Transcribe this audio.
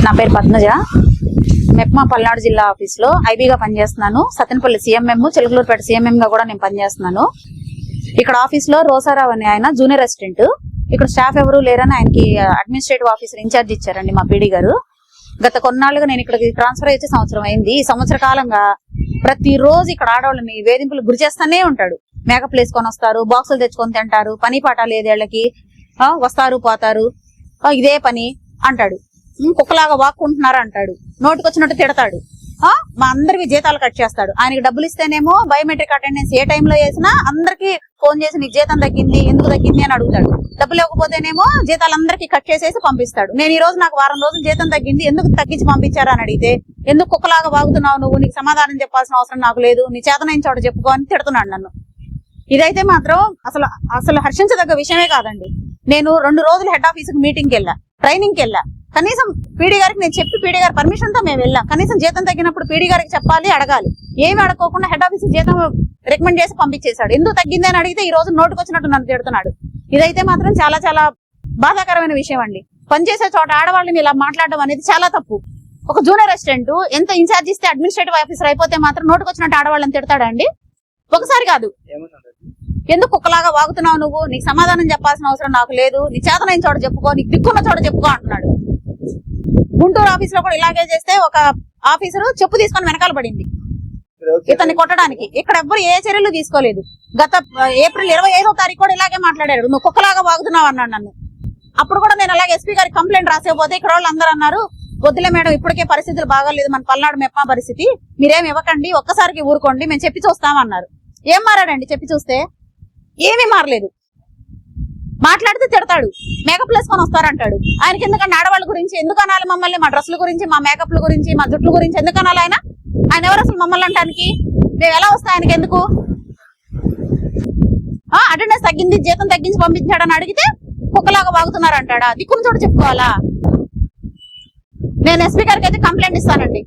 నా పేరు పద్మజ. మెప్మా పల్నాడు జిల్లా ఆఫీస్ లో ఐబీగా పనిచేస్తున్నాను. సత్తెనపల్లి సిఎంఎం, చిలకలూరుపేట సిఎంఎం గా కూడా నేను పనిచేస్తున్నాను. ఇక్కడ ఆఫీస్ లో రోసారావు అనే ఆయన జూనియర్ అసిస్టెంట్. ఇక్కడ స్టాఫ్ ఎవరు లేరని ఆయనకి అడ్మినిస్ట్రేటివ్ ఆఫీసర్ ఇన్ఛార్జ్ ఇచ్చారండి మా పీడీ గారు. గత కొన్నాళ్ళుగా నేను ఇక్కడికి ట్రాన్స్ఫర్ అయితే సంవత్సరం అయింది. ఈ సంవత్సర కాలంగా ప్రతిరోజు ఇక్కడ ఆడవాళ్ళని వేధింపులు గురి చేస్తానే ఉంటాడు. మేకప్ వేసుకొని వస్తారు, బాక్సులు తెచ్చుకొని తింటారు, పని పాట లేదు వీళ్ళకి, వస్తారు పోతారు, ఇదే పని అంటాడు. కుక్కలాగా వాక్కుంటున్నారు అంటాడు, నోటికొచ్చినట్టు తిడతాడు. మా అందరికి జీతాలు కట్ చేస్తాడు. ఆయనకి డబ్బులు ఇస్తేనేమో బయోమెట్రిక్ అటెండెన్స్ ఏ టైంలో వేసినా అందరికి ఫోన్ చేసి నీకు జీతం తగ్గింది, ఎందుకు తగ్గింది అని అడుగుతాడు. డబ్బులు ఇవ్వకపోతేనేమో జీతాలు అందరికి కట్ చేసేసి పంపిస్తాడు. నేను ఈ రోజు నాకు వారం రోజులు జీతం తగ్గింది, ఎందుకు తగ్గించి పంపించారు అని అడిగితే, ఎందుకు కుక్కలాగా వాగుతున్నావు నువ్వు, నీకు సమాధానం చెప్పాల్సిన అవసరం నాకు లేదు, నీ చేతనైన చోట చెప్పుకో అని తిడుతున్నాడు నన్ను. ఇదైతే మాత్రం అసలు హర్షించదగ్గ విషయమే కాదండి. నేను 2 రోజులు హెడ్ ఆఫీస్ కి మీటింగ్కి వెళ్ళా, ట్రైనింగ్ కి వెళ్ళా. కనీసం పీడీ గారికి నేను చెప్పి పీడీ గారి పర్మిషన్ తో మేము వెళ్ళాం. కనీసం జీతం తగ్గినప్పుడు పీడీ గారికి చెప్పాలి, అడగాలి. ఏమి అడగకుండా హెడ్ ఆఫీస్ జీతం రికమెండ్ చేసి పంపించేశాడు. ఎందుకు తగ్గింది అని అడిగితే ఈ రోజు నోటుకొచ్చినట్టు నన్ను తిడుతున్నాడు. ఇదైతే మాత్రం చాలా చాలా బాధాకరమైన విషయం అండి. పనిచేసే చోట ఆడవాళ్ళని ఇలా మాట్లాడడం అనేది చాలా తప్పు. ఒక జూనియర్ అసిస్టెంట్ ఎంత ఇన్ఛార్జ్ ఇస్తే అడ్మినిస్ట్రేటివ్ ఆఫీసర్ అయిపోతే మాత్రం నోటుకొచ్చినట్టు ఆడవాళ్ళని తిడతాడా అండి? ఒకసారి కాదు, ఎందుకు కుక్కలాగా వాగుతున్నావు నువ్వు, నీకు సమాధానం చెప్పాల్సిన అవసరం నాకు లేదు, నీ చేతనైన చోట చెప్పుకో, నీకు దిక్కున్న చోట చెప్పుకో అంటున్నాడు. గుంటూరు ఆఫీస్ లో కూడా ఇలాగే చేస్తే ఒక ఆఫీసరు చెప్పు తీసుకొని వెనకాల పడింది ఇతన్ని కొట్టడానికి. ఇక్కడ ఎవ్వరు ఏ చర్యలు తీసుకోలేదు. గత ఏప్రిల్ 25వ తారీఖు కూడా ఇలాగే మాట్లాడాడు, నువ్వు కుక్కలాగా వాగుతున్నావు అన్నాడు నన్ను. అప్పుడు కూడా నేను అలాగే ఎస్పీ గారికి కంప్లైంట్ రాసేపోతే ఇక్కడ వాళ్ళు అందరూ అన్నారు, వద్దులే మేడం ఇప్పటికే పరిస్థితులు బాగాలేదు, మన పల్నాడు మెప్మా పరిస్థితి, మీరేం ఇవ్వకండి, ఒక్కసారికి ఊరుకోండి, మేము చెప్పి చూస్తామన్నారు. ఏం మారాడండి చెప్పి చూస్తే? ఏమీ మారలేదు. మాట్లాడితే తిడతాడు, మేకప్ వేసుకొని వస్తారంటాడు. ఆయనకి ఎందుకంటే ఆడవాళ్ళ గురించి ఎందుకు అనాలి మమ్మల్ని? మా డ్రెస్సుల గురించి, మా మేకప్ల గురించి, మా జుట్ల గురించి ఎందుకు అనాలి? ఆయన ఎవరు అసలు మమ్మల్ని అంటానికి? మేము ఎలా వస్తాయి ఆయనకి ఎందుకు? అటెండెన్స్ తగ్గింది, జీతం తగ్గించి పంపించాడని అడిగితే కుక్కలాగా వాగుతున్నారంటాడా? దిక్కున చోట చెప్పుకోవాలా? నేను ఎస్పీ గారికి అయితే కంప్లైంట్ ఇస్తానండి.